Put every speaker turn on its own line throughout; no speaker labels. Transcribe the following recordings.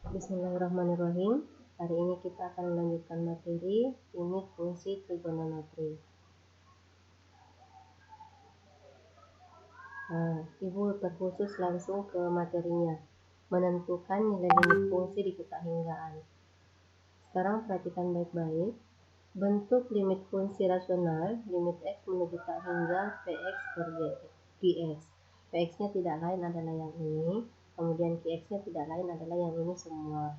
Bismillahirrahmanirrahim. Hari ini kita akan melanjutkan materi unit fungsi trigonometri. Ibu terkhusus langsung ke materinya, menentukan nilai limit fungsi di kotak hinggaan. Sekarang perhatikan baik-baik. Bentuk limit fungsi rasional, limit x menuju tak hingga px per dx. Px-nya tidak lain adalah yang ini, kemudian qx-nya tidak lain adalah yang ini semua.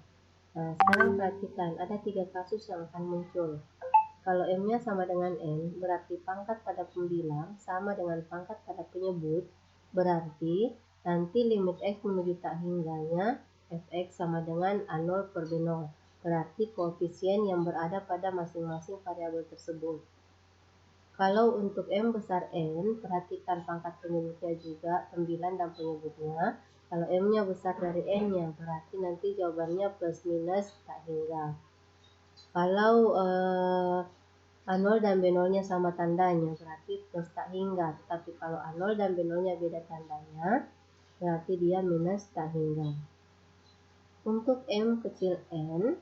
Sekarang perhatikan, ada 3 kasus yang akan muncul. Kalau M-nya sama dengan N, berarti pangkat pada pembilang sama dengan pangkat pada penyebut, berarti nanti limit X menuju tak hingganya Fx sama dengan A0 per B0, berarti koefisien yang berada pada masing-masing variabel tersebut. Kalau untuk M besar N, perhatikan pangkat penyebutnya juga, pembilang dan penyebutnya. Kalau M-nya besar dari N-nya, berarti nanti jawabannya plus minus tak hingga. Kalau A0 dan B0-nya sama tandanya, berarti plus tak hingga. Tetapi kalau A0 dan B0-nya beda tandanya, berarti dia minus tak hingga. Untuk M kecil N,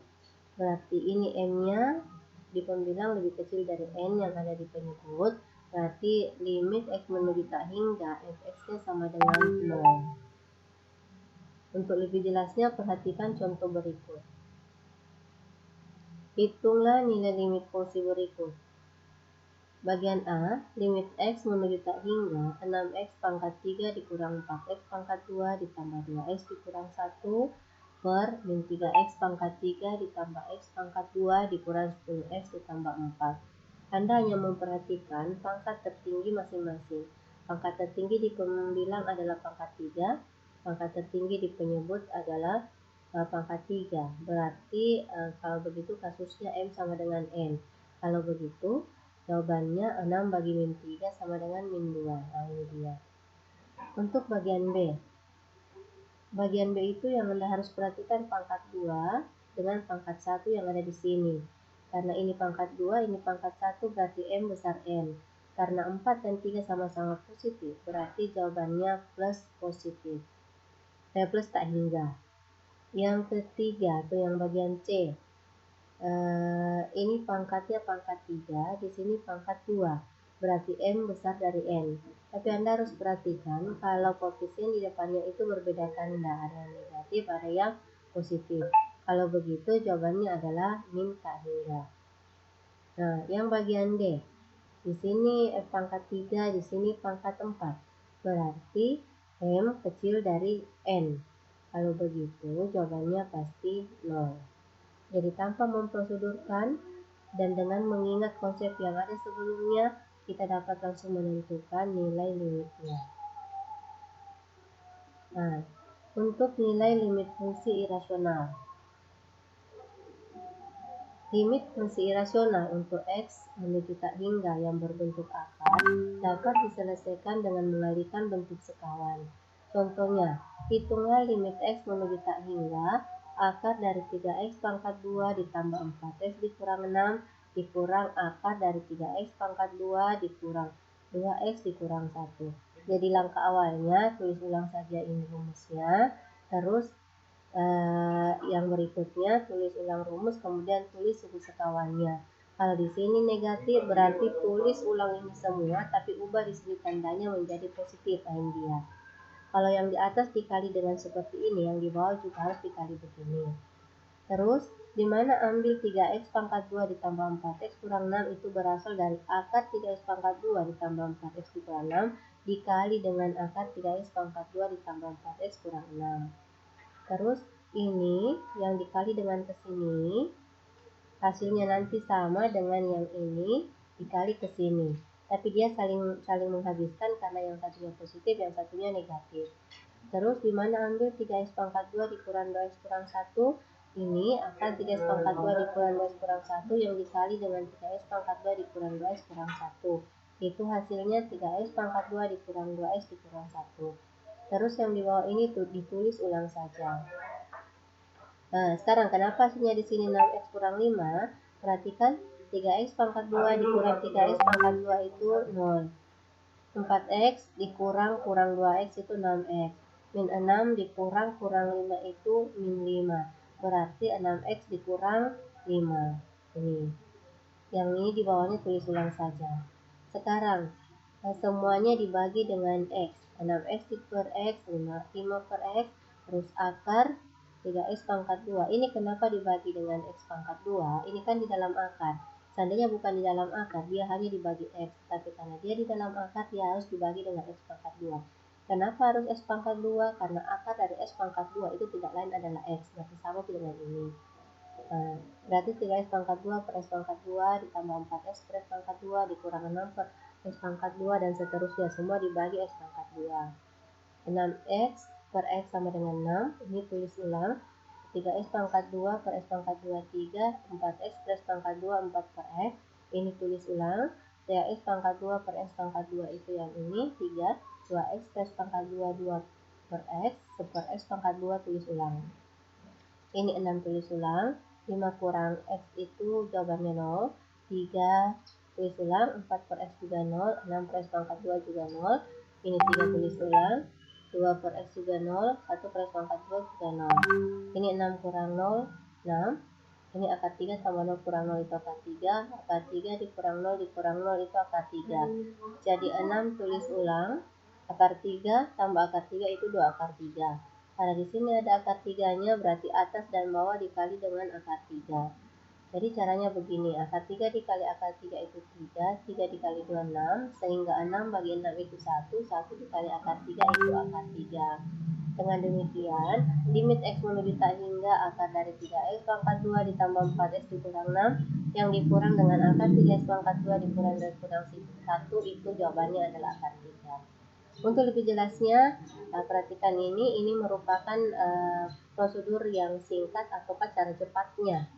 berarti ini M-nya di pembilang lebih kecil dari N yang ada di penyebut, berarti limit X menuju tak hingga Fx-nya sama dengan 0. Untuk lebih jelasnya, perhatikan contoh berikut. Hitunglah nilai limit fungsi berikut. Bagian A, limit X menuju tak hingga 6X pangkat 3 dikurang 4X pangkat 2 ditambah 2X dikurang 1 per min 3X pangkat 3 ditambah X pangkat 2 dikurang 10X ditambah 4. Anda hanya memperhatikan pangkat tertinggi masing-masing. Pangkat tertinggi di pembilang adalah pangkat 3, pangkat tertinggi di penyebut adalah pangkat 3. Berarti kalau begitu kasusnya M sama dengan N. Kalau begitu, jawabannya 6 bagi min 3 sama dengan min 2. Nah, ini dia. Untuk bagian B. Bagian B itu yang Anda harus perhatikan pangkat 2 dengan pangkat 1 yang ada di sini. Karena ini pangkat 2, ini pangkat 1, berarti M besar N. Karena 4 dan 3 sama-sama positif, berarti jawabannya plus positif. Plus tak hingga. Yang ketiga, atau yang bagian C. Ini pangkatnya pangkat 3, di sini pangkat 2, berarti M besar dari N. Tapi Anda harus perhatikan kalau koefisien di depannya itu berbeda tanda, ada yang negatif, ada yang positif. Kalau begitu jawabannya adalah min tak hingga. Nah, yang bagian D. Di sini F pangkat 3, di sini pangkat 4. Berarti M kecil dari N. Kalau begitu jawabannya pasti 0. Jadi tanpa memprosedurkan dan dengan mengingat konsep yang ada sebelumnya, kita dapat langsung menentukan nilai limitnya. Nah, untuk nilai limit fungsi irasional. Limit fungsi irasional untuk X menuju tak hingga yang berbentuk akar dapat diselesaikan dengan mengalihkan bentuk sekawan. Contohnya, hitunglah limit X menuju tak hingga akar dari 3X pangkat 2 ditambah 4X dikurang 6 dikurang akar dari 3X pangkat 2 dikurang 2X dikurang 1. Jadi langkah awalnya tulis ulang saja ini rumusnya, terus yang berikutnya tulis ulang rumus, kemudian tulis suku sekawannya. Kalau di sini negatif berarti tulis ulang ini semua, tapi ubah di sini tandanya menjadi positif, ini dia. Kalau yang di atas dikali dengan seperti ini, yang di bawah juga harus dikali begini. Terus, di mana ambil 3X pangkat 2 ditambah 4X kurang 6 itu berasal dari akar 3X pangkat 2 ditambah 4X dikurang 6 dikali dengan akar 3X pangkat 2 ditambah 4X kurang 6. Terus ini yang dikali dengan kesini, hasilnya nanti sama dengan yang ini dikali kesini. Tapi dia saling menghabiskan karena yang satunya positif, yang satunya negatif. Terus di mana ambil 3X pangkat 2 dikurang 2X kurang 1, ini akar 3X pangkat 2 dikurang 2X kurang 1 yang dikali dengan 3X pangkat 2 dikurang 2X kurang 1. Itu hasilnya 3X pangkat 2 dikurang 2X dikurang 1. Terus yang di bawah ini tuh ditulis ulang saja. Nah, sekarang kenapa hasilnya di sini 6X kurang 5? Perhatikan 3X pangkat 2 dikurang 3X pangkat 2 itu 0. 4X dikurang kurang 2X itu 6X. Min 6 dikurang kurang 5 itu min 5. berarti 6x dikurang 5. Ini. Yang ini di bawahnya tulis ulang saja. Sekarang semuanya dibagi dengan x. 6x per x, 5 per x, terus akar 3x pangkat 2. Ini kenapa dibagi dengan x pangkat 2? Ini kan di dalam akar. Seandainya bukan di dalam akar, dia hanya dibagi x. Tapi karena dia di dalam akar, dia harus dibagi dengan x pangkat 2. Kenapa harus x pangkat 2? Karena akar dari x pangkat 2 itu tidak lain adalah x. Berarti sama dengan ini. Berarti 3x pangkat 2 per x pangkat 2 ditambah 4x per x pangkat 2 dikurang 6 per x pangkat 2 dan seterusnya. Semua dibagi x pangkat 2. 6x per x sama dengan 6. Ini tulis ulang. 3x pangkat 2 per x pangkat 2 3. 4x per x pangkat 2 4 per x. Ini tulis ulang. 3x pangkat 2 per x pangkat 2 itu yang ini 3. 2x per x pangkat 2 2 per x. Per x pangkat 2 tulis ulang. Ini 6 tulis ulang. 5 kurang x itu jawabannya 0. 3 tulis ulang. 4 per x juga 0. 6 per x pangkat 2 juga 0. Ini 3 tulis ulang. 2 per x juga 0. 1 per x pangkat 2 juga 0. Ini 6 kurang 0. 6. Ini akar 3 tambah 0 kurang 0 itu akar 3. Akar 3 dikurang 0 dikurang 0 itu akar 3. Jadi 6 tulis ulang. Akar 3 tambah akar 3 itu 2 akar 3. Karena di sini ada akar 3-nya, berarti atas dan bawah dikali dengan akar 3. Jadi caranya begini, akar 3 dikali akar 3 itu 3, 3 dikali 2 6, sehingga 6 bagi 6 itu 1, 1 dikali akar 3 itu akar 3. Dengan demikian, limit x menuju tak hingga akar dari 3x pangkat 2 ditambah 4x dikurang 6, yang dikurang dengan akar 3x pangkat 2 dikurang 2 kurang 1, itu jawabannya adalah akar 3. Untuk lebih jelasnya, perhatikan ini merupakan prosedur yang singkat ataukah cara cepatnya.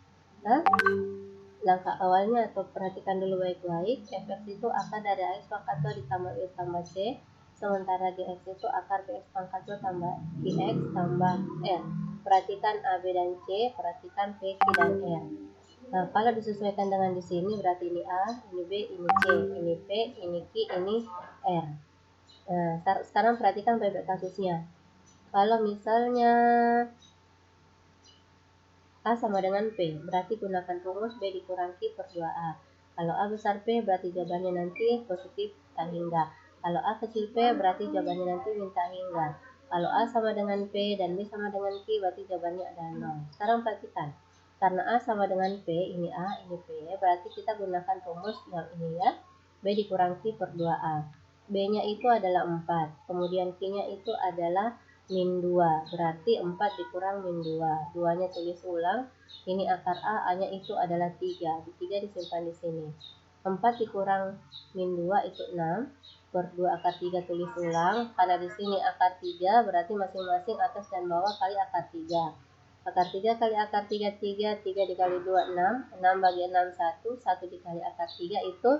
Langkah awalnya atau perhatikan dulu baik-baik, fx itu akar dari x pangkat 2 ditambah y tambah c, sementara gx itu akar bx pangkat 2 tambah gx tambah r. Perhatikan a, b, dan c, perhatikan p, q, dan r. Nah, kalau disesuaikan dengan di sini berarti ini a, ini b, ini c, ini p, ini q, ini r. Nah, sekarang perhatikan baik-baik kasusnya. Kalau misalnya A sama dengan P, berarti gunakan rumus B dikurang Q per 2A. Kalau A besar P, berarti jawabannya nanti positif tak hingga. Kalau A kecil P, berarti jawabannya nanti minta hingga. Kalau A sama dengan P dan B sama dengan Q, berarti jawabannya adalah 0. Sekarang perhatikan. Karena A sama dengan P, ini A, ini P, berarti kita gunakan rumus yang ini ya. B dikurang Q per 2A. B-nya itu adalah 4, kemudian Q-nya itu adalah min 2, berarti 4 dikurang min 2, 2-nya tulis ulang, ini akar A, A-nya itu adalah 3, 3 disimpan di sini. 4 dikurang min 2 itu 6, per 2 akar 3 tulis ulang, karena di sini akar 3, berarti masing-masing atas dan bawah kali akar 3. Akar 3 kali akar 3, 3 dikali 2, 6, 6 bagi 6, 1, 1 dikali akar 3 itu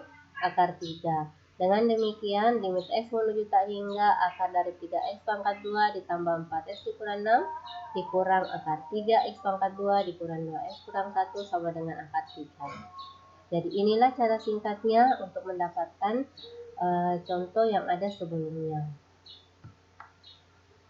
akar 3. Dengan demikian, limit x menuju tak hingga akar dari 3x pangkat 2 ditambah 4x dikurang 6 dikurang akar 3x pangkat 2 dikurang 2x kurang 1 sama dengan akar 3. Jadi inilah cara singkatnya untuk mendapatkan contoh yang ada sebelumnya.